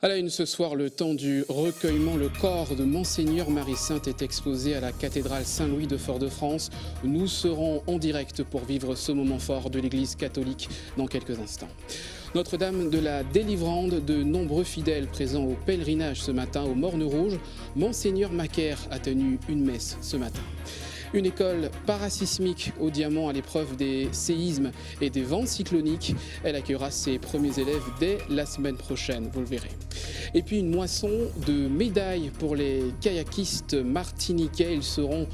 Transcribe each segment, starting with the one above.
À la une ce soir, le temps du recueillement, le corps de Monseigneur Marie-Sainte est exposé à la cathédrale Saint-Louis de Fort-de-France. Nous serons en direct pour vivre ce moment fort de l'Église catholique dans quelques instants. Notre-Dame de la Délivrande, de nombreux fidèles présents au pèlerinage ce matin au Morne Rouge. Monseigneur Macaire a tenu une messe ce matin. Une école parasismique au diamant à l'épreuve des séismes et des vents cycloniques. Elle accueillera ses premiers élèves dès la semaine prochaine, vous le verrez. Et puis une moisson de médailles pour les kayakistes martiniquais. Ils sont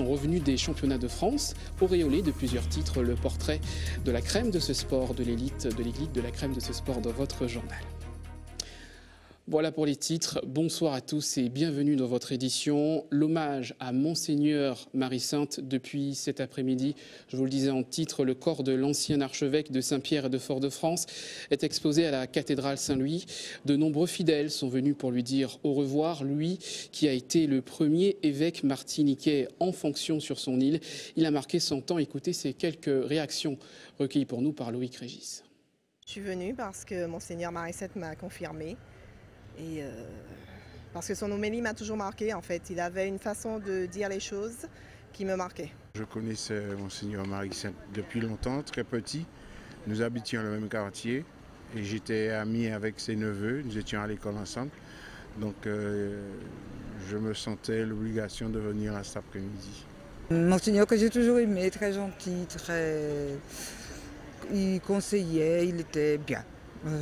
revenus des championnats de France, auréolés de plusieurs titres. Le portrait de la crème de ce sport, de l'élite de la crème de ce sport dans votre journal. Voilà pour les titres. Bonsoir à tous et bienvenue dans votre édition. L'hommage à Monseigneur Marie-Sainte depuis cet après-midi. Je vous le disais en titre, le corps de l'ancien archevêque de Saint-Pierre et de Fort-de-France est exposé à la cathédrale Saint-Louis. De nombreux fidèles sont venus pour lui dire au revoir. Lui qui a été le premier évêque martiniquais en fonction sur son île. Il a marqué son temps. Écoutez ces quelques réactions recueillies pour nous par Loïc Régis. Je suis venue parce que Monseigneur Marie-Sainte m'a confirmé. Et parce que son homélie m'a toujours marqué en fait. Il avait une façon de dire les choses qui me marquait. Je connaissais Monseigneur Marie-Sainte depuis longtemps, très petit. Nous habitions le même quartier et j'étais ami avec ses neveux. Nous étions à l'école ensemble. Donc je me sentais l'obligation de venir à cet après-midi. Monseigneur que j'ai toujours aimé, très gentil, il conseillait, il était bien.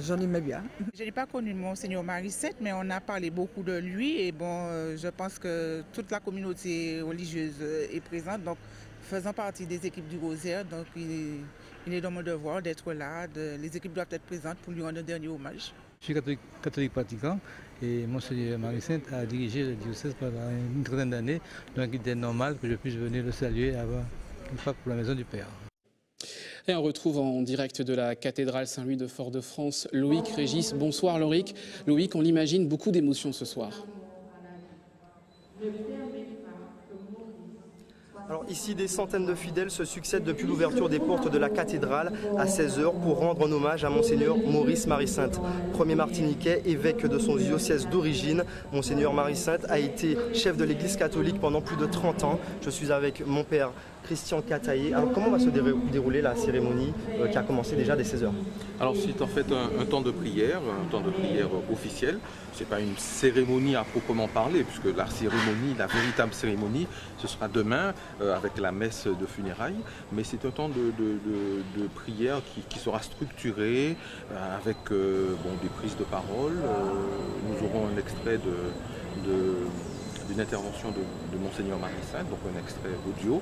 J'en aimais bien. Je n'ai pas connu Monseigneur Marie-Sainte, mais on a parlé beaucoup de lui et je pense que toute la communauté religieuse est présente, donc faisant partie des équipes du Rosaire, donc il est dans mon devoir d'être là, les équipes doivent être présentes pour lui rendre un dernier hommage. Je suis catholique pratiquant et Monseigneur Marie-Sainte a dirigé le diocèse pendant une trentaine d'années, donc il était normal que je puisse venir le saluer avant une fois pour la maison du Père. Et on retrouve en direct de la cathédrale Saint-Louis de Fort-de-France Loïc Régis. Bonsoir Loïc. Loïc, on l'imagine, beaucoup d'émotions ce soir. Alors ici, des centaines de fidèles se succèdent depuis l'ouverture des portes de la cathédrale à 16h pour rendre un hommage à Monseigneur Maurice Marie-Sainte. Premier martiniquais, évêque de son diocèse d'origine, Monseigneur Marie-Sainte a été chef de l'église catholique pendant plus de 30 ans. Je suis avec mon père Christian Cataillé. Alors comment va se dérouler la cérémonie qui a commencé déjà dès 16h? Alors c'est en fait un temps de prière officiel. Ce n'est pas une cérémonie à proprement parler, puisque la véritable cérémonie, ce sera demain avec la messe de funérailles. Mais c'est un temps de prière qui sera structuré avec des prises de parole. Nous aurons un extrait d'une intervention de Monseigneur Marie-Sainte, donc un extrait audio.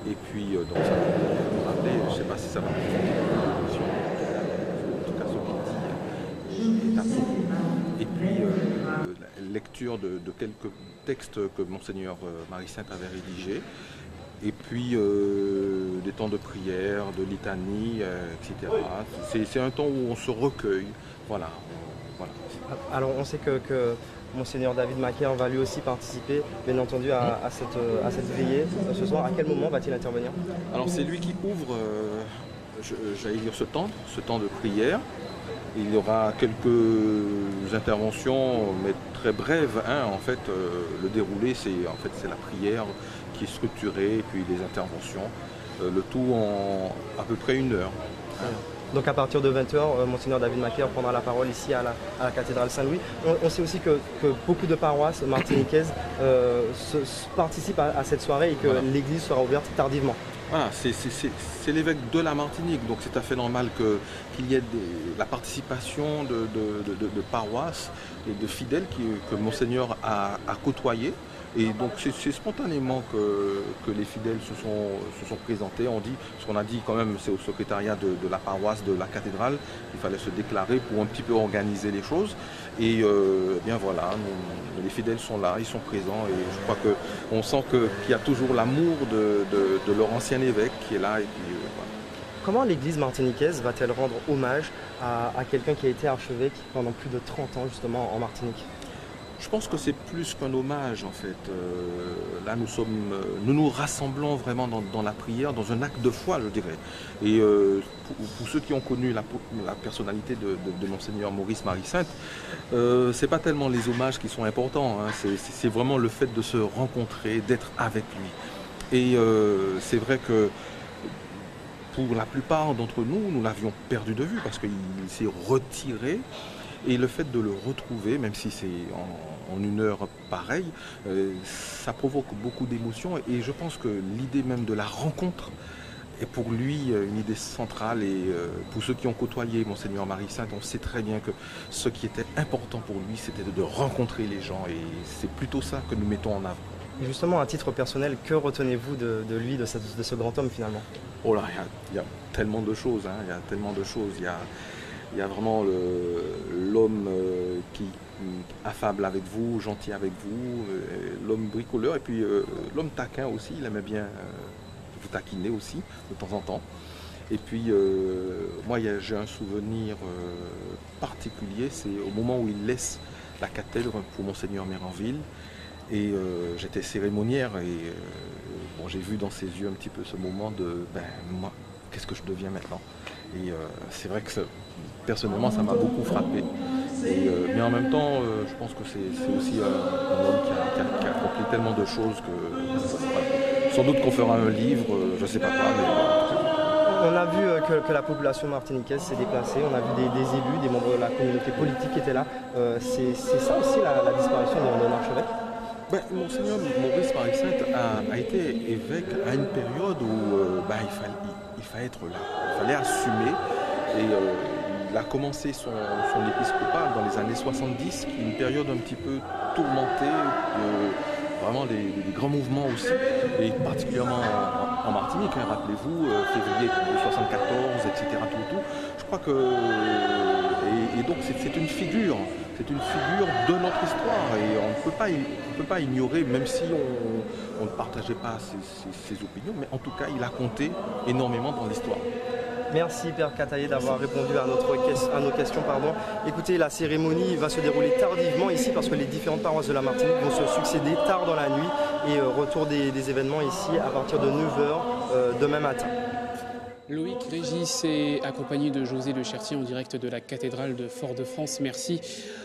Et puis, donc ça va nous rappeler, je ne sais pas si ça va en tout cas ce qu'il dit est absolu. Et puis, lecture de quelques textes que Monseigneur Marie-Sainte avait rédigés. Et puis, des temps de prière, de litanie, etc. C'est un temps où on se recueille. Voilà. Alors, on sait que Monseigneur David Macaire va lui aussi participer, bien entendu, à cette veillée ce soir. À quel moment va-t-il intervenir? Alors c'est lui qui ouvre, j'allais dire, ce temps de prière. Il y aura quelques interventions, mais très brèves. En fait, le déroulé, c'est la prière qui est structurée, et puis les interventions. Le tout en à peu près 1 heure. Donc à partir de 20h, Monseigneur David Macaire prendra la parole ici à la cathédrale Saint-Louis. On sait aussi que beaucoup de paroisses martiniquaises participent à cette soirée et que l'église sera ouverte tardivement. Voilà, c'est l'évêque de la Martinique, donc c'est tout à fait normal qu'il y ait la participation de paroisses et de fidèles que Monseigneur a côtoyés. Et donc c'est spontanément que les fidèles se sont présentés. Ce qu'on a dit quand même, c'est au secrétariat de la paroisse de la cathédrale, il fallait se déclarer pour un petit peu organiser les choses. Et bien voilà, les fidèles sont là, ils sont présents et je crois qu'on sent qu'il y a toujours l'amour de leur ancien évêque qui est là. Et puis, voilà. Comment l'église martiniquaise va-t-elle rendre hommage à quelqu'un qui a été archevêque pendant plus de 30 ans justement en Martinique? Je pense que c'est plus qu'un hommage en fait. Là nous nous rassemblons vraiment dans la prière, dans un acte de foi je dirais. Et pour ceux qui ont connu la personnalité de Monseigneur Maurice Marie-Sainte, c'est pas tellement les hommages qui sont importants, hein. C'est vraiment le fait de se rencontrer, d'être avec lui. Et c'est vrai que pour la plupart d'entre nous, nous l'avions perdu de vue parce qu'il s'est retiré. Et le fait de le retrouver, même si c'est en une heure pareille, ça provoque beaucoup d'émotions. Et je pense que l'idée même de la rencontre est pour lui une idée centrale. Et pour ceux qui ont côtoyé Monseigneur Marie-Sainte, on sait très bien que ce qui était important pour lui, c'était de rencontrer les gens. Et c'est plutôt ça que nous mettons en avant. Et justement, à titre personnel, que retenez-vous de lui, de ce grand homme finalement? Oh là, il y a tellement de choses, hein, il y a tellement de choses. Il y a vraiment l'homme qui affable avec vous, gentil avec vous, l'homme bricoleur et puis l'homme taquin aussi, il aimait bien vous taquiner aussi de temps en temps. Et puis moi j'ai un souvenir particulier, c'est au moment où il laisse la cathèdre pour Monseigneur Méranville et j'étais cérémoniaire et bon, j'ai vu dans ses yeux un petit peu ce moment de moi, qu'est-ce que je deviens maintenant? Et c'est vrai que personnellement, ça m'a beaucoup frappé. Mais en même temps, je pense que c'est aussi un homme qui a accompli tellement de choses que sans doute qu'on fera un livre, je ne sais pas quoi. Mais... On a vu que la population martiniquaise s'est déplacée, on a vu des élus, des membres de la communauté politique qui étaient là. C'est ça aussi la disparition d'un archevêque? Monseigneur Maurice Marie-Sainte a été évêque à une période où il fallait être là, il fallait assumer. Et il a commencé son épiscopat dans les années 70, qui est une période un petit peu tourmentée, vraiment des grands mouvements aussi, et particulièrement en Martinique, hein, rappelez-vous, février 74, etc. Tout. Je crois que... Et donc c'est une figure de notre histoire, et on ne peut pas ignorer, même si on ne partageait pas ses opinions, mais en tout cas il a compté énormément dans l'histoire. Merci Père Cataillé d'avoir répondu à nos questions. Écoutez, la cérémonie va se dérouler tardivement ici parce que les différentes paroisses de la Martinique vont se succéder tard dans la nuit et retour des événements ici à partir de 9h demain matin. Loïc Régis est accompagné de José Le Chertier en direct de la cathédrale de Fort-de-France. Merci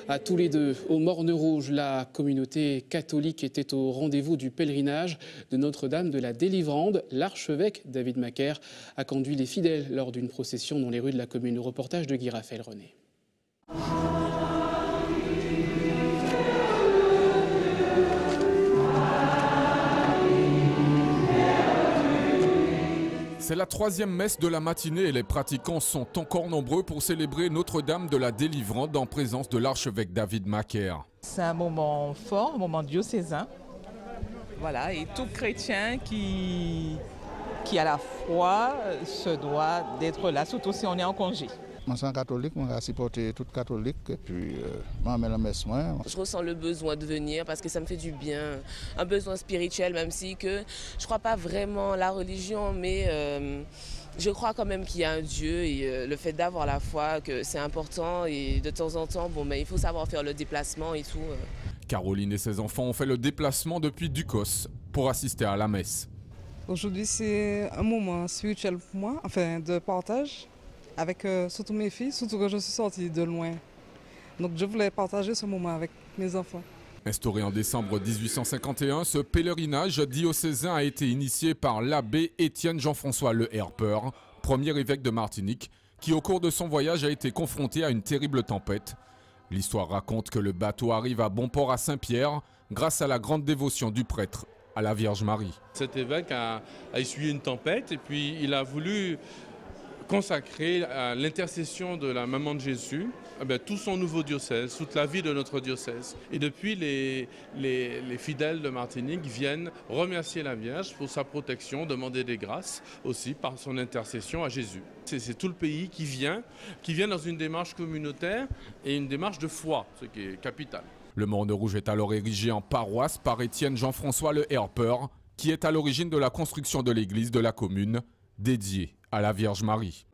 à tous les deux. Au Morne Rouge, la communauté catholique était au rendez-vous du pèlerinage de Notre-Dame de la Délivrande. L'archevêque David Macaire a conduit les fidèles lors d'une procession dans les rues de la commune. Reportage de Guy Raphaël René. C'est la troisième messe de la matinée et les pratiquants sont encore nombreux pour célébrer Notre-Dame de la Délivrande en présence de l'archevêque David Macaire. C'est un moment fort, un moment diocésain. Voilà, et tout chrétien qui a la foi se doit d'être là, surtout si on est en congé. Je suis catholique, je supporte tout catholique et puis je mets la messe. Je ressens le besoin de venir parce que ça me fait du bien, un besoin spirituel, même si que je ne crois pas vraiment à la religion, mais je crois quand même qu'il y a un Dieu et le fait d'avoir la foi, que c'est important et de temps en temps, il faut savoir faire le déplacement et tout. Caroline et ses enfants ont fait le déplacement depuis Ducos pour assister à la messe. Aujourd'hui, c'est un moment spirituel pour moi, enfin de partage. Avec surtout mes filles, surtout que je suis sortie de loin. Donc je voulais partager ce moment avec mes enfants. Instauré en décembre 1851, ce pèlerinage diocésain a été initié par l'abbé Étienne Jean-François Le Herper, premier évêque de Martinique, qui au cours de son voyage a été confronté à une terrible tempête. L'histoire raconte que le bateau arrive à bon port à Saint-Pierre grâce à la grande dévotion du prêtre à la Vierge Marie. Cet évêque a essuyé une tempête et puis il a voulu consacré à l'intercession de la maman de Jésus, tout son nouveau diocèse, toute la vie de notre diocèse. Et depuis, les fidèles de Martinique viennent remercier la Vierge pour sa protection, demander des grâces aussi par son intercession à Jésus. C'est tout le pays qui vient dans une démarche communautaire et une démarche de foi, ce qui est capital. Le Morne Rouge est alors érigé en paroisse par Étienne Jean-François Le Herper, qui est à l'origine de la construction de l'église de la commune, dédiée à la Vierge Marie.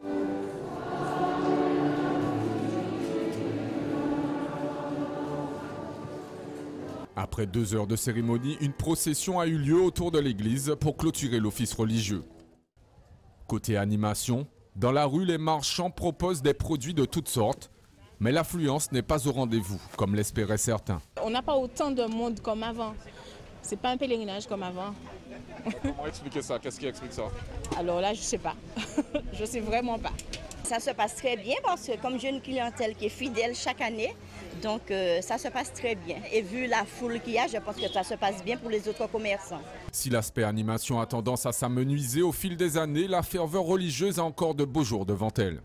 Après 2 heures de cérémonie, une procession a eu lieu autour de l'église pour clôturer l'office religieux. Côté animation, dans la rue, les marchands proposent des produits de toutes sortes, mais l'affluence n'est pas au rendez-vous, comme l'espéraient certains. On n'a pas autant de monde comme avant. C'est pas un pèlerinage comme avant. Comment expliquer ça? Qu'est-ce qui explique ça? Alors là, je sais pas. Je sais vraiment pas. Ça se passe très bien parce que comme j'ai une clientèle qui est fidèle chaque année, donc ça se passe très bien. Et vu la foule qu'il y a, je pense que ça se passe bien pour les autres commerçants. Si l'aspect animation a tendance à s'amenuiser au fil des années, la ferveur religieuse a encore de beaux jours devant elle.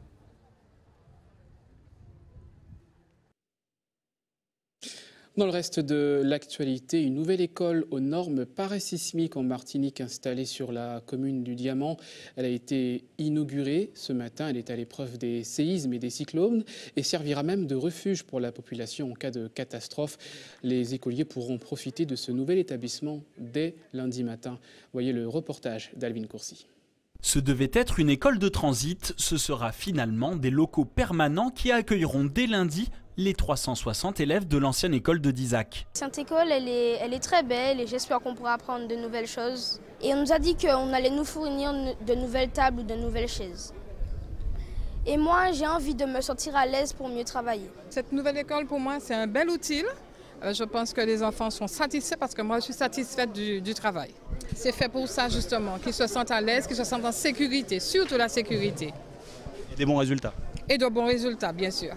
Dans le reste de l'actualité, une nouvelle école aux normes parasismiques en Martinique installée sur la commune du Diamant. Elle a été inaugurée ce matin. Elle est à l'épreuve des séismes et des cyclones et servira même de refuge pour la population en cas de catastrophe. Les écoliers pourront profiter de ce nouvel établissement dès lundi matin. Voyez le reportage d'Alvin Courcy. Ce devait être une école de transit, ce sera finalement des locaux permanents qui accueilleront dès lundi les 360 élèves de l'ancienne école de Dizac. Cette école, elle est très belle et j'espère qu'on pourra apprendre de nouvelles choses. Et on nous a dit qu'on allait nous fournir de nouvelles tables ou de nouvelles chaises. Et moi, j'ai envie de me sentir à l'aise pour mieux travailler. Cette nouvelle école, pour moi, c'est un bel outil. Je pense que les enfants sont satisfaits parce que moi, je suis satisfaite du travail. C'est fait pour ça, justement, qu'ils se sentent à l'aise, qu'ils se sentent en sécurité, surtout la sécurité. Et des bons résultats. Et de bons résultats, bien sûr.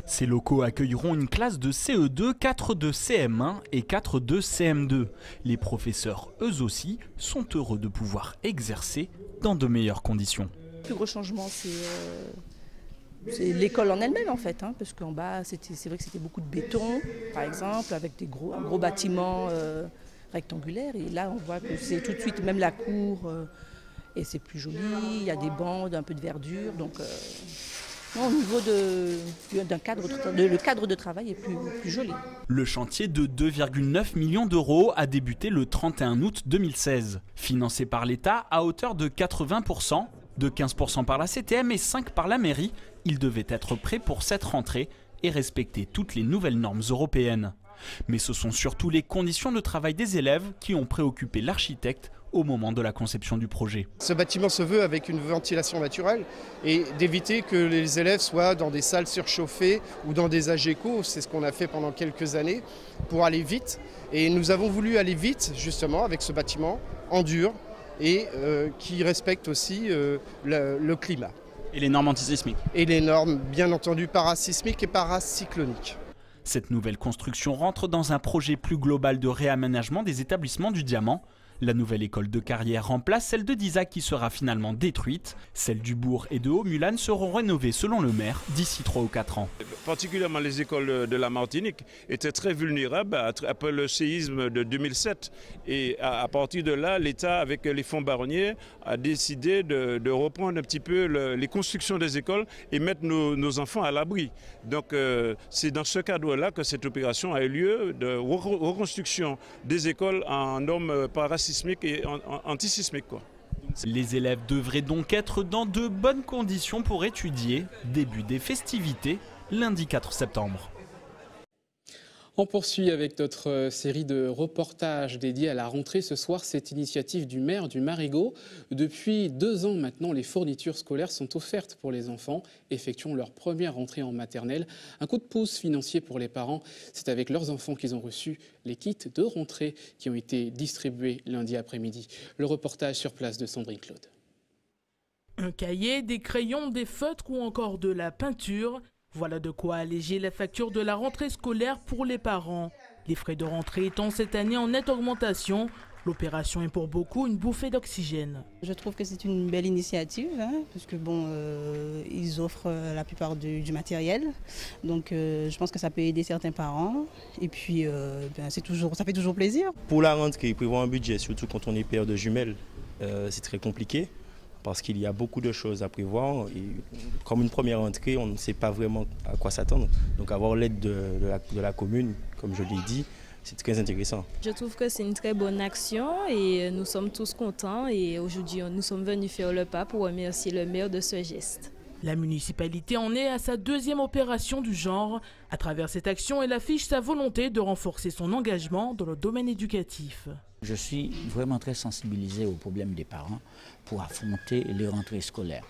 Ces locaux accueilleront une classe de CE2, 4 de CM1 et 4 de CM2. Les professeurs, eux aussi, sont heureux de pouvoir exercer dans de meilleures conditions. Le plus gros changement, c'est l'école en elle-même en fait, parce qu'en bas, c'est vrai que c'était beaucoup de béton, par exemple, avec un gros bâtiment rectangulaire. Et là, on voit que c'est tout de suite même la cour, et c'est plus joli, il y a des bancs, un peu de verdure. Donc, au niveau d'un cadre, le cadre de travail est plus joli. Le chantier de 2,9 millions d'euros a débuté le 31 août 2016. Financé par l'État à hauteur de 80%, de 15% par la CTM et 5% par la mairie, il devait être prêt pour cette rentrée et respecter toutes les nouvelles normes européennes. Mais ce sont surtout les conditions de travail des élèves qui ont préoccupé l'architecte au moment de la conception du projet. Ce bâtiment se veut avec une ventilation naturelle et d'éviter que les élèves soient dans des salles surchauffées ou dans des AGECO, c'est ce qu'on a fait pendant quelques années, pour aller vite. Et nous avons voulu aller vite justement avec ce bâtiment en dur et qui respecte aussi le climat. Et les normes antisismiques. Et les normes bien entendu parasismiques et paracycloniques. Cette nouvelle construction rentre dans un projet plus global de réaménagement des établissements du Diamant. La nouvelle école de carrière remplace celle de Dizac qui sera finalement détruite. Celles du Bourg et de Haut-Mulane seront rénovées selon le maire d'ici 3 ou 4 ans. Particulièrement les écoles de la Martinique étaient très vulnérables après le séisme de 2007. Et à partir de là, l'État, avec les fonds Barnier, a décidé de reprendre un petit peu les constructions des écoles et mettre nos enfants à l'abri. Donc c'est dans ce cadre-là que cette opération a eu lieu de reconstruction des écoles en normes parasismiques et antisismiques. Les élèves devraient donc être dans de bonnes conditions pour étudier. Début des festivités, lundi 4 septembre. On poursuit avec notre série de reportages dédiés à la rentrée. Ce soir, cette initiative du maire du Marigot. Depuis 2 ans maintenant, les fournitures scolaires sont offertes pour les enfants effectuant leur première rentrée en maternelle. Un coup de pouce financier pour les parents. C'est avec leurs enfants qu'ils ont reçu les kits de rentrée qui ont été distribués lundi après-midi. Le reportage sur place de Sandrine Claude. Un cahier, des crayons, des feutres ou encore de la peinture. Voilà de quoi alléger les factures de la rentrée scolaire pour les parents. Les frais de rentrée étant cette année en nette augmentation, l'opération est pour beaucoup une bouffée d'oxygène. Je trouve que c'est une belle initiative, parce que ils offrent la plupart du matériel. Donc je pense que ça peut aider certains parents. Et puis ça fait toujours plaisir. Pour la rentrée, prévoir un budget, surtout quand on est père de jumelles, c'est très compliqué. Parce qu'il y a beaucoup de choses à prévoir et comme une première entrée, on ne sait pas vraiment à quoi s'attendre. Donc avoir l'aide de la commune, comme je l'ai dit, c'est très intéressant. Je trouve que c'est une très bonne action et nous sommes tous contents et aujourd'hui nous sommes venus faire le pas pour remercier le maire de ce geste. La municipalité en est à sa deuxième opération du genre. À travers cette action, elle affiche sa volonté de renforcer son engagement dans le domaine éducatif. Je suis vraiment très sensibilisé aux problèmes des parents pour affronter les rentrées scolaires.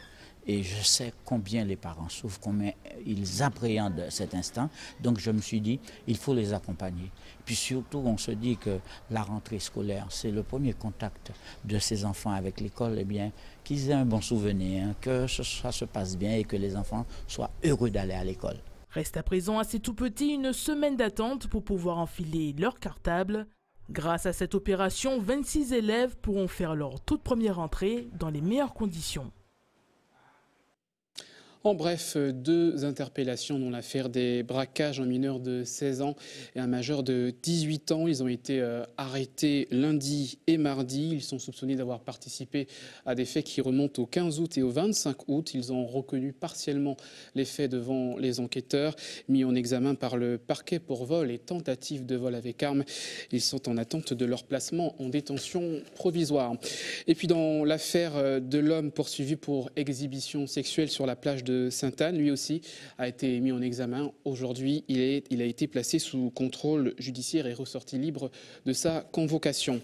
Et je sais combien les parents souffrent, combien ils appréhendent cet instant. Donc je me suis dit, il faut les accompagner. Puis surtout, on se dit que la rentrée scolaire, c'est le premier contact de ces enfants avec l'école. Eh bien, qu'ils aient un bon souvenir, que ça se passe bien et que les enfants soient heureux d'aller à l'école. Reste à présent à ces tout-petits une semaine d'attente pour pouvoir enfiler leur cartable. Grâce à cette opération, 26 élèves pourront faire leur toute première entrée dans les meilleures conditions. En bref, 2 interpellations dans l'affaire des braquages en mineurs de 16 ans et un majeur de 18 ans. Ils ont été arrêtés lundi et mardi. Ils sont soupçonnés d'avoir participé à des faits qui remontent au 15 août et au 25 août. Ils ont reconnu partiellement les faits devant les enquêteurs, mis en examen par le parquet pour vol et tentative de vol avec arme. Ils sont en attente de leur placement en détention provisoire. Et puis dans l'affaire de l'homme poursuivi pour exhibition sexuelle sur la plage de Sainte-Anne, lui aussi a été mis en examen. Aujourd'hui, il a été placé sous contrôle judiciaire et ressorti libre de sa convocation.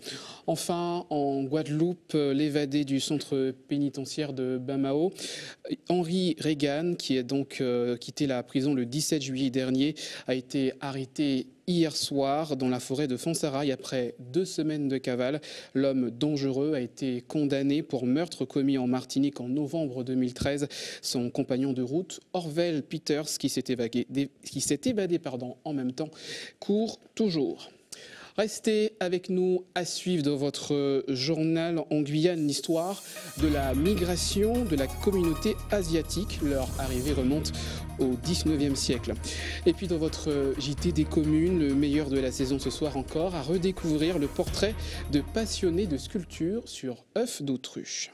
Enfin, en Guadeloupe, l'évadé du centre pénitentiaire de Bamao, Henri Reagan, qui a donc quitté la prison le 17 juillet dernier, a été arrêté hier soir dans la forêt de Fonsarail après 2 semaines de cavale. L'homme dangereux a été condamné pour meurtre commis en Martinique en novembre 2013. Son compagnon de route, Orvel Peters, qui s'est évadé en même temps, court toujours. Restez avec nous à suivre dans votre journal en Guyane l'histoire de la migration de la communauté asiatique. Leur arrivée remonte au 19e siècle. Et puis dans votre JT des communes, le meilleur de la saison ce soir encore, à redécouvrir le portrait de passionnés de sculpture sur œufs d'autruche.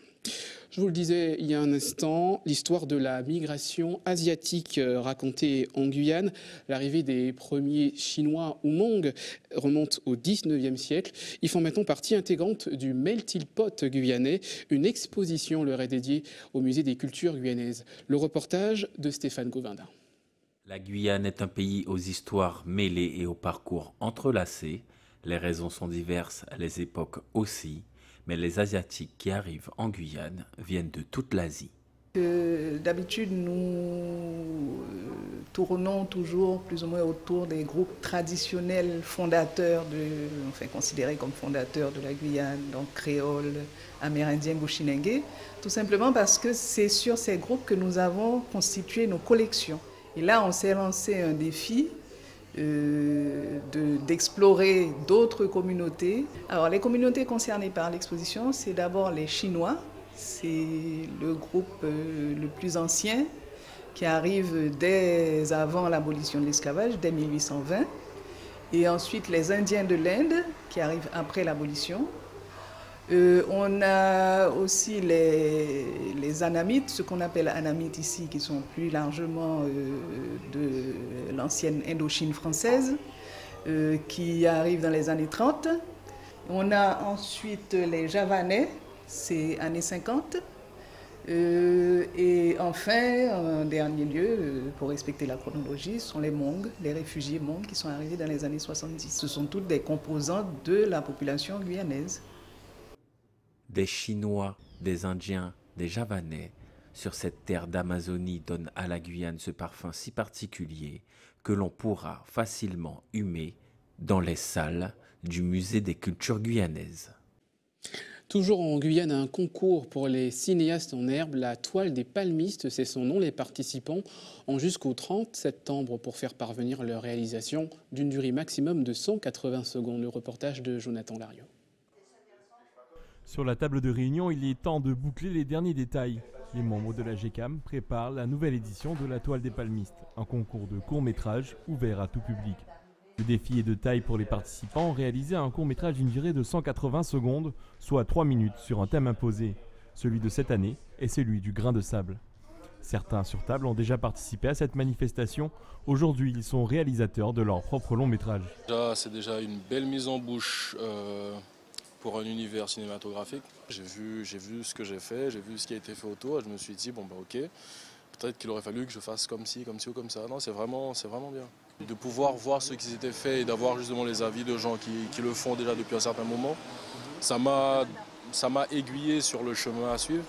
Je vous le disais il y a un instant, l'histoire de la migration asiatique racontée en Guyane. L'arrivée des premiers Chinois ou Hmong remonte au 19e siècle. Ils font maintenant partie intégrante du Melting Pot guyanais. Une exposition leur est dédiée au musée des cultures guyanaises. Le reportage de Stéphane Govindin. La Guyane est un pays aux histoires mêlées et aux parcours entrelacés. Les raisons sont diverses, les époques aussi. Mais les Asiatiques qui arrivent en Guyane viennent de toute l'Asie. D'habitude, nous tournons toujours plus ou moins autour des groupes traditionnels fondateurs, considérés comme fondateurs de la Guyane, donc créoles, amérindiens, goshinengués, tout simplement parce que c'est sur ces groupes que nous avons constitué nos collections. Et là, on s'est lancé un défi d'explorer d'autres communautés. Alors, les communautés concernées par l'exposition, c'est d'abord les Chinois. C'est le groupe le plus ancien qui arrive dès avant l'abolition de l'esclavage, dès 1820. Et ensuite, les Indiens de l'Inde qui arrivent après l'abolition. On a aussi les Anamites, ce qu'on appelle Anamites ici, qui sont plus largement de l'ancienne Indochine française, qui arrivent dans les années 30. On a ensuite les Javanais, c'est années 50. Et enfin, en dernier lieu, pour respecter la chronologie, ce sont les Hmong, les réfugiés Hmong qui sont arrivés dans les années 70. Ce sont toutes des composantes de la population guyanaise. Des Chinois, des Indiens, des Javanais, sur cette terre d'Amazonie donnent à la Guyane ce parfum si particulier que l'on pourra facilement humer dans les salles du musée des cultures guyanaises. Toujours en Guyane, un concours pour les cinéastes en herbe, la toile des palmistes, c'est son nom. Les participants ont jusqu'au 30 septembre pour faire parvenir leur réalisation d'une durée maximum de 180 secondes. Le reportage de Jonathan Lariot. Sur la table de réunion, il est temps de boucler les derniers détails. Les membres de la GECAM préparent la nouvelle édition de la toile des palmistes, un concours de court-métrage ouvert à tout public. Le défi est de taille pour les participants, réaliser un court-métrage d'une durée de 180 secondes, soit 3 minutes sur un thème imposé. Celui de cette année est celui du grain de sable. Certains sur table ont déjà participé à cette manifestation. Aujourd'hui, ils sont réalisateurs de leur propre long-métrage. C'est déjà une belle mise en bouche pour un univers cinématographique. J'ai vu ce que j'ai fait, j'ai vu ce qui a été fait autour et je me suis dit, bon bah ok, Peut-être qu'il aurait fallu que je fasse comme ci ou comme ça. Non, c'est vraiment bien. De pouvoir voir ce qui s'était fait et d'avoir justement les avis de gens qui le font déjà depuis un certain moment, ça m'a aiguillé sur le chemin à suivre.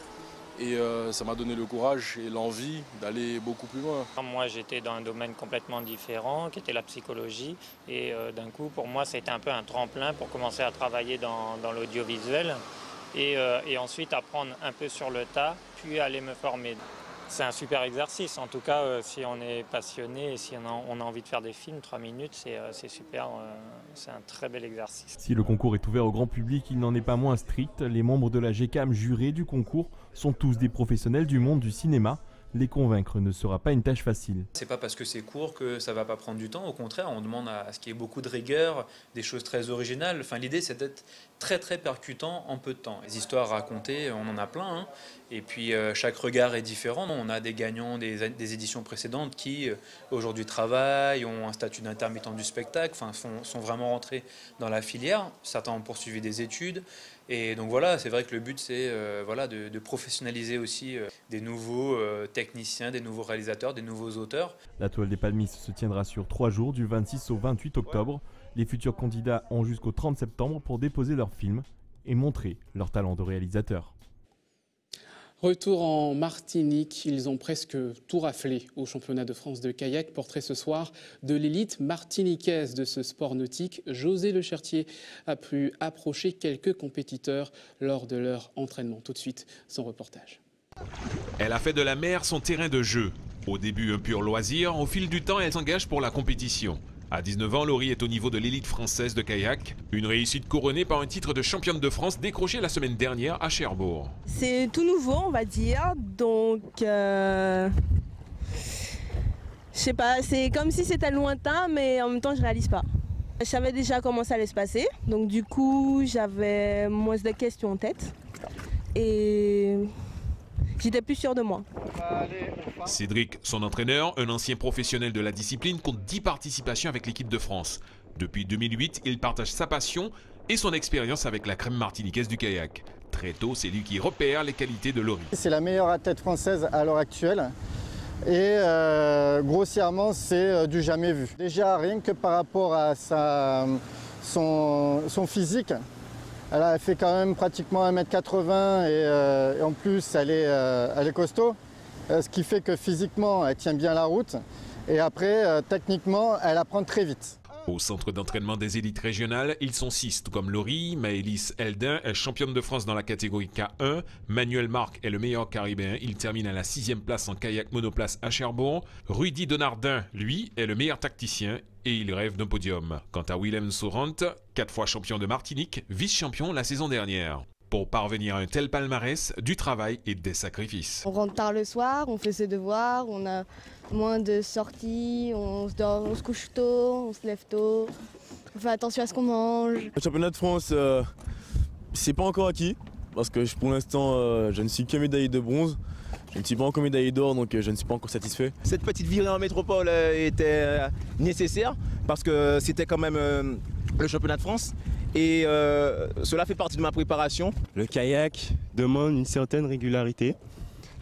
Et ça m'a donné le courage et l'envie d'aller beaucoup plus loin. Moi, j'étais dans un domaine complètement différent, qui était la psychologie. Et d'un coup, pour moi, c'était un peu un tremplin pour commencer à travailler dans l'audiovisuel. Et ensuite, apprendre un peu sur le tas, puis aller me former. C'est un super exercice. En tout cas, si on est passionné et si on a envie de faire des films, 3 minutes, c'est super. C'est un très bel exercice. Si le concours est ouvert au grand public, il n'en est pas moins strict. Les membres de la GECAM jurés du concours sont tous des professionnels du monde du cinéma. Les convaincre ne sera pas une tâche facile. C'est pas parce que c'est court que ça va pas prendre du temps. Au contraire, on demande à ce qu'il y ait beaucoup de rigueur, des choses très originales. Enfin, l'idée, c'est d'être très très percutant en peu de temps. Les histoires racontées, on en a plein. Hein. Et puis chaque regard est différent. On a des gagnants des éditions précédentes qui aujourd'hui travaillent, ont un statut d'intermittent du spectacle, enfin, sont vraiment rentrés dans la filière. Certains ont poursuivi des études. Et donc voilà, c'est vrai que le but, c'est de professionnaliser aussi des nouveaux techniciens, des nouveaux réalisateurs, des nouveaux auteurs. La toile des palmistes se tiendra sur 3 jours, du 26 au 28 octobre. Les futurs candidats ont jusqu'au 30 septembre pour déposer leur film et montrer leur talent de réalisateur. Retour en Martinique, ils ont presque tout raflé au championnat de France de kayak. Portrait ce soir de l'élite martiniquaise de ce sport nautique. José Lechertier a pu approcher quelques compétiteurs lors de leur entraînement. Tout de suite, son reportage. Elle a fait de la mer son terrain de jeu. Au début un pur loisir, au fil du temps elle s'engage pour la compétition. À 19 ans, Laurie est au niveau de l'élite française de kayak. Une réussite couronnée par un titre de championne de France décroché la semaine dernière à Cherbourg. C'est tout nouveau, on va dire. Donc, je sais pas, c'est comme si c'était lointain, mais en même temps, je réalise pas. Je savais déjà comment ça allait se passer. Donc, du coup, j'avais moins de questions en tête. Et j'étais plus sûre de moi. Cédric, son entraîneur, un ancien professionnel de la discipline, compte 10 participations avec l'équipe de France. Depuis 2008, il partage sa passion et son expérience avec la crème martiniquaise du kayak. Très tôt, c'est lui qui repère les qualités de Laurie. C'est la meilleure athlète française à l'heure actuelle. Et grossièrement, c'est du jamais vu. Déjà, rien que par rapport à son physique, elle fait quand même pratiquement 1m80 et en plus elle est costaud, ce qui fait que physiquement elle tient bien la route et après techniquement elle apprend très vite. Au centre d'entraînement des élites régionales, ils sont 6, tout comme Laurie. Maëlys Eldin est championne de France dans la catégorie K1. Manuel Marc est le meilleur caribéen. Il termine à la 6e place en kayak monoplace à Cherbourg. Rudy Donardin, lui, est le meilleur tacticien et il rêve d'un podium. Quant à Willem Sorant, 4 fois champion de Martinique, vice-champion la saison dernière. Pour parvenir à un tel palmarès, du travail et des sacrifices. On rentre tard le soir, on fait ses devoirs, on a moins de sorties, on se couche tôt, on se lève tôt, on fait attention à ce qu'on mange. Le championnat de France, c'est pas encore acquis, parce que pour l'instant, je ne suis que médaillé de bronze. Je ne suis pas encore médaillé d'or, donc je ne suis pas encore satisfait. Cette petite virée en métropole était nécessaire, parce que c'était quand même le championnat de France. Et cela fait partie de ma préparation. Le kayak demande une certaine régularité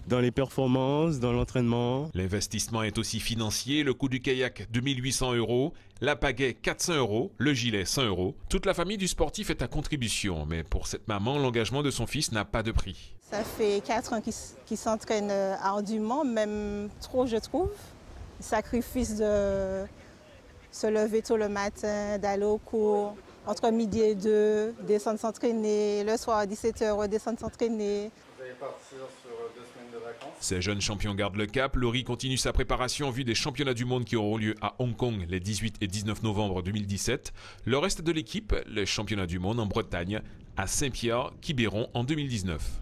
dans les performances, dans l'entraînement. L'investissement est aussi financier. Le coût du kayak, 2800 €, la pagaie, 400 €, le gilet, 100 €. Toute la famille du sportif est à contribution. Mais pour cette maman, l'engagement de son fils n'a pas de prix. Ça fait 4 ans qu'il s'entraîne ardument, même trop je trouve. Le sacrifice de se lever tôt le matin, d'aller au cours. Entre midi et 2, descendre s'entraîner, le soir à 17 h, redescendre s'entraîner. Vous allez partir sur 2 semaines de vacances. Ces jeunes champions gardent le cap. Laurie continue sa préparation en vue des championnats du monde qui auront lieu à Hong Kong les 18 et 19 novembre 2017. Le reste de l'équipe, les championnats du monde en Bretagne, à Saint-Pierre-Quiberon en 2019.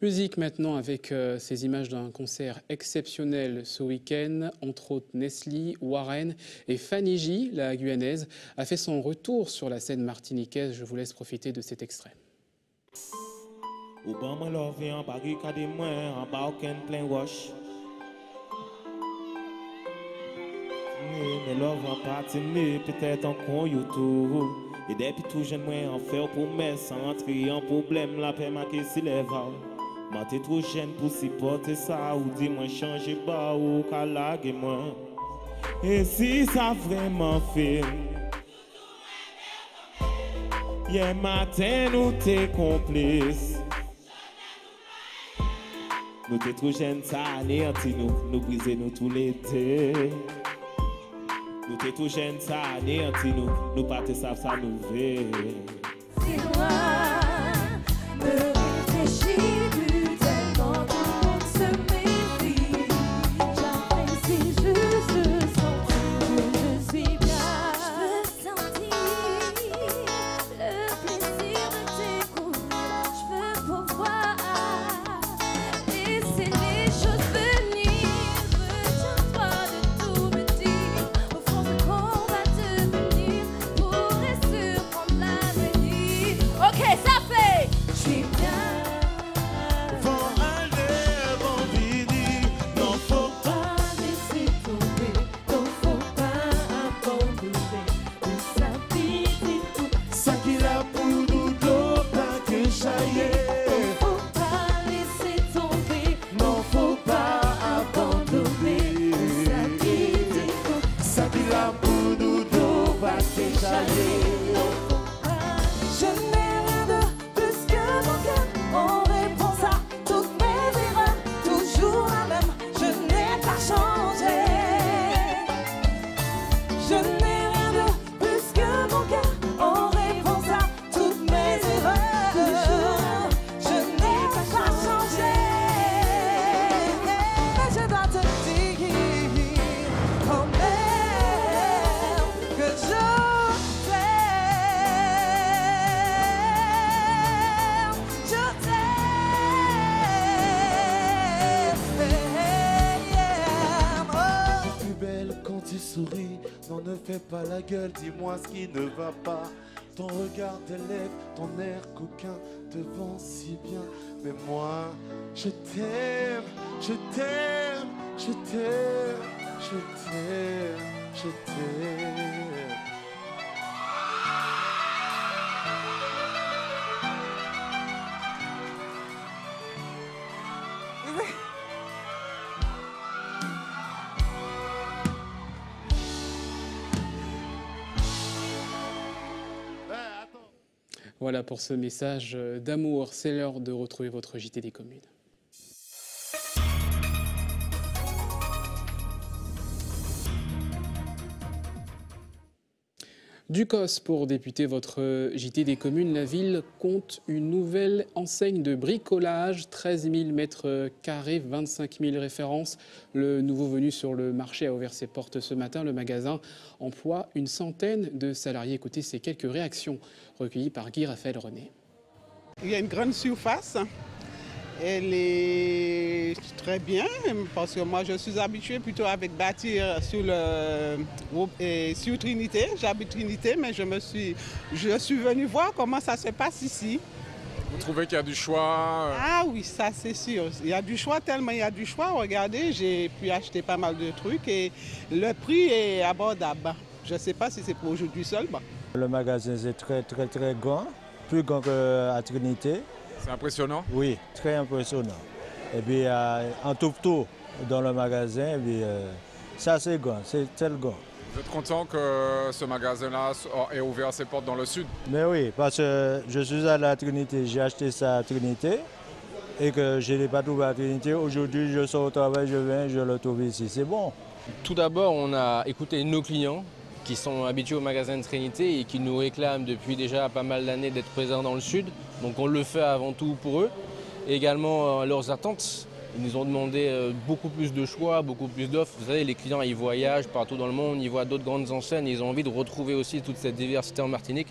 Musique maintenant avec ces images d'un concert exceptionnel ce week-end. Entre autres, Nestlé, Warren et Fanny J, la guyanaise, a fait son retour sur la scène martiniquaise. Je vous laisse profiter de cet extrait. Et depuis tout jeune, moi, en faire pour mes sans entrer en problème, la paix m'a qui s'élève. Moi t'es trop jeune pour supporter ça. Ou dis-moi changer bas ou qu'à laguer moi. Et si ça vraiment fait, hier matin nous t'es complices. Nous t'es trop jeunes, ça anéantit nous briser nous tout l'été. Nous t'es trop jeunes, ça anéantit nous pas te savent ça nous veut. C'est loin, me réfléchis plus tellement tout le monde se méfie. J'apprécie juste son que je suis bien. Je veux sentir le plaisir de t'écouter. Je veux pouvoir laisser les choses venir. Retiens-toi de tout me dire. Au fond de qu'on va devenir pourrait surprendre l'avenir. Ok, ça fait. Je suis bien. Vont aller, vont venir. Non, faut pas laisser tomber. Non, faut pas abandonner. De sa vie, c'est tout. ça qu'il a pour nous deux, pas que jaillir. Faut pas laisser tomber. Non, faut pas abandonner. De sa vie, c'est tout. ça qu'il a pour nous deux, pas que jaillir. Je n'ai rien de plus que mon cœur. En réponse à toutes mes erreurs, toujours la même. Je n'ai pas changé. Je n'ai rien de plus que mon cœur. En réponse à toutes mes erreurs, je n'ai pas changé. Mais je dois te dire quand même que je Plus belle quand tu souris, non ne fais pas la gueule, dis-moi ce qui ne va pas. Ton regard t'élève, ton air coquin te vend si bien. Mais moi, je t'aime, je t'aime, je t'aime, je t'aime, je t'aime. Voilà pour ce message d'amour. C'est l'heure de retrouver votre JT des communes. Ducos pour débuter votre JT des communes. La ville compte une nouvelle enseigne de bricolage, 13 000 mètres carrés, 25 000 références. Le nouveau venu sur le marché a ouvert ses portes ce matin. Le magasin emploie une centaine de salariés. Écoutez ces quelques réactions recueillies par Guy Raphaël René. Il y a une grande surface. Elle est très bien parce que moi je suis habituée plutôt avec bâtir sur Trinité. J'habite Trinité, mais je suis venue voir comment ça se passe ici. Vous trouvez qu'il y a du choix? Ah oui, ça c'est sûr. Il y a du choix, tellement il y a du choix. Regardez, j'ai pu acheter pas mal de trucs et le prix est abordable. Je ne sais pas si c'est pour aujourd'hui seulement. Le magasin est très grand, plus grand qu'à Trinité. C'est impressionnant? Oui, très impressionnant. Et puis un tout dans le magasin, et puis, ça c'est grand, c'est tel grand. Vous êtes content que ce magasin-là ait ouvert ses portes dans le sud? Mais oui, parce que je suis à la Trinité, j'ai acheté ça à Trinité et que je ne l'ai pas trouvé à Trinité. Aujourd'hui, je sors au travail, je viens, je le trouve ici, c'est bon. Tout d'abord, on a écouté nos clients qui sont habitués au magasin de Trinité et qui nous réclament depuis déjà pas mal d'années d'être présents dans le sud. Donc on le fait avant tout pour eux. Et également leurs attentes. Ils nous ont demandé beaucoup plus de choix, beaucoup plus d'offres. Vous savez, les clients, ils voyagent partout dans le monde, ils voient d'autres grandes enseignes, ils ont envie de retrouver aussi toute cette diversité en Martinique.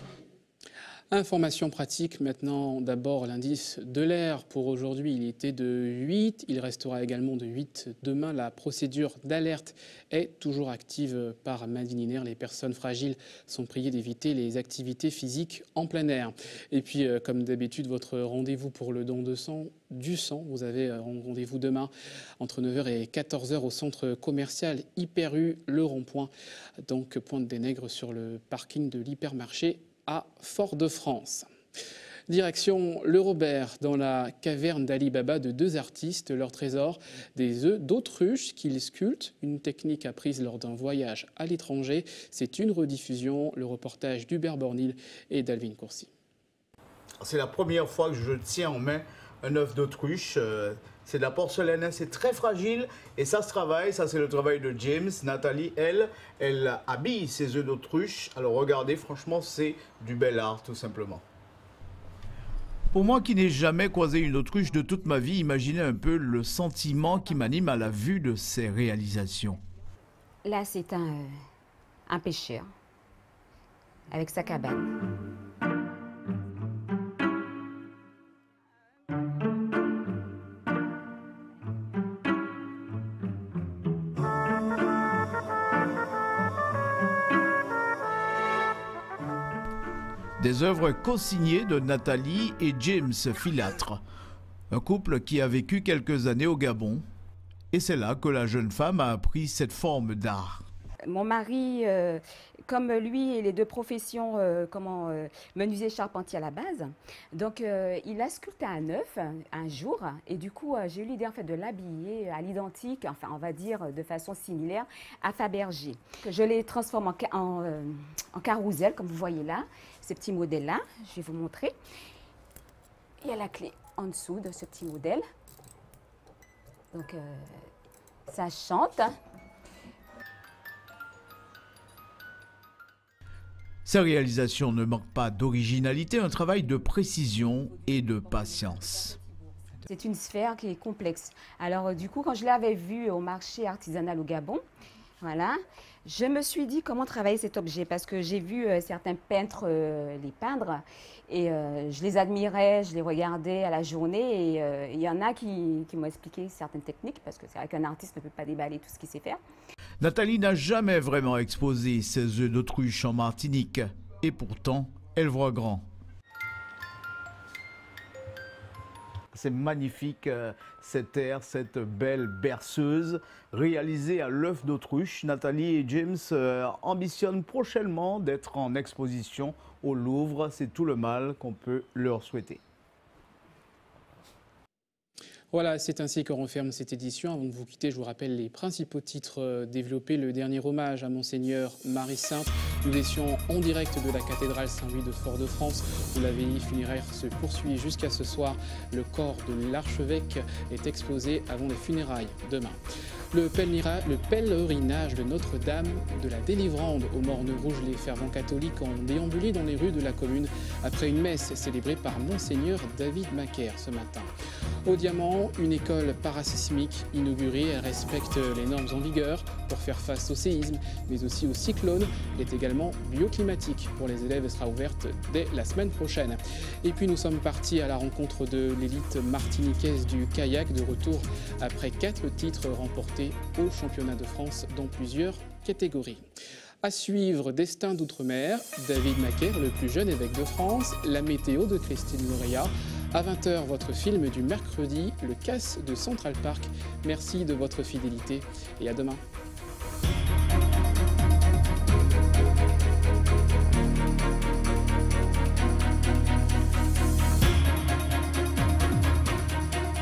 Information pratique maintenant, d'abord l'indice de l'air pour aujourd'hui, il était de 8, il restera également de 8 demain. La procédure d'alerte est toujours active par Madininer. Les personnes fragiles sont priées d'éviter les activités physiques en plein air. Et puis comme d'habitude, votre rendez-vous pour le don de sang, du sang, vous avez rendez-vous demain entre 9h et 14h au centre commercial Hyper U, le rond-point, donc Pointe des Nègres sur le parking de l'hypermarché à Fort-de-France. Direction le Robert, dans la caverne d'Ali Baba de deux artistes, leur trésor, des œufs d'autruche qu'ils sculptent, une technique apprise lors d'un voyage à l'étranger. C'est une rediffusion, le reportage d'Hubert Bornil et d'Alvin Courcy. C'est la première fois que je tiens en main un œuf d'autruche. C'est de la porcelaine, c'est très fragile et ça se travaille. Ça, c'est le travail de James. Nathalie, elle habille ses œufs d'autruche. Alors regardez, franchement, c'est du bel art, tout simplement. Pour moi qui n'ai jamais croisé une autruche de toute ma vie, imaginez un peu le sentiment qui m'anime à la vue de ces réalisations. Là, c'est un pêcheur avec sa cabane. Des œuvres co-signées de Nathalie et James Filâtre, un couple qui a vécu quelques années au Gabon. Et c'est là que la jeune femme a appris cette forme d'art. Mon mari, comme lui et les deux professions, menuisier charpentier à la base, donc il a sculpté un œuf un jour et du coup j'ai eu l'idée en fait de l'habiller à l'identique, enfin on va dire de façon similaire à Fabergé. Je les transforme en carrousel comme vous voyez là, ces petits modèles là, je vais vous montrer. Il y a la clé en dessous de ce petit modèle, donc ça chante. Ces réalisations ne manquent pas d'originalité, un travail de précision et de patience. C'est une sphère qui est complexe. Alors du coup, quand je l'avais vue au marché artisanal au Gabon, voilà, je me suis dit comment travailler cet objet parce que j'ai vu certains peintres les peindre et je les admirais, je les regardais à la journée et il y en a qui m'ont expliqué certaines techniques parce que c'est vrai qu'un artiste ne peut pas déballer tout ce qu'il sait faire. Nathalie n'a jamais vraiment exposé ses œufs d'autruche en Martinique et pourtant elle voit grand. C'est magnifique cette aire, cette belle berceuse réalisée à l'œuf d'autruche. Nathalie et James ambitionnent prochainement d'être en exposition au Louvre. C'est tout le mal qu'on peut leur souhaiter. Voilà, c'est ainsi qu'on referme cette édition. Avant de vous quitter, je vous rappelle les principaux titres développés. Le dernier hommage à Monseigneur Marie-Sainte. Nous étions en direct de la cathédrale Saint-Louis de Fort-de-France, où la veillée funéraire se poursuit jusqu'à ce soir. Le corps de l'archevêque est exposé avant les funérailles demain. Le pèlerinage de Notre-Dame de la Délivrande aux Mornes Rouges, les fervents catholiques ont déambulé dans les rues de la commune après une messe célébrée par Monseigneur David Macaire ce matin. Au Diamant, une école parasismique inaugurée, elle respecte les normes en vigueur pour faire face au séisme, mais aussi au cyclone. Elle est également bioclimatique pour les élèves et sera ouverte dès la semaine prochaine. Et puis nous sommes partis à la rencontre de l'élite martiniquaise du kayak, de retour après 4 titres remportés au championnat de France dans plusieurs catégories. À suivre, Destin d'Outre-mer, David Macaire, le plus jeune évêque de France, la météo de Christine Lauréat. À 20h, votre film du mercredi, Le Casse de Central Park. Merci de votre fidélité et à demain.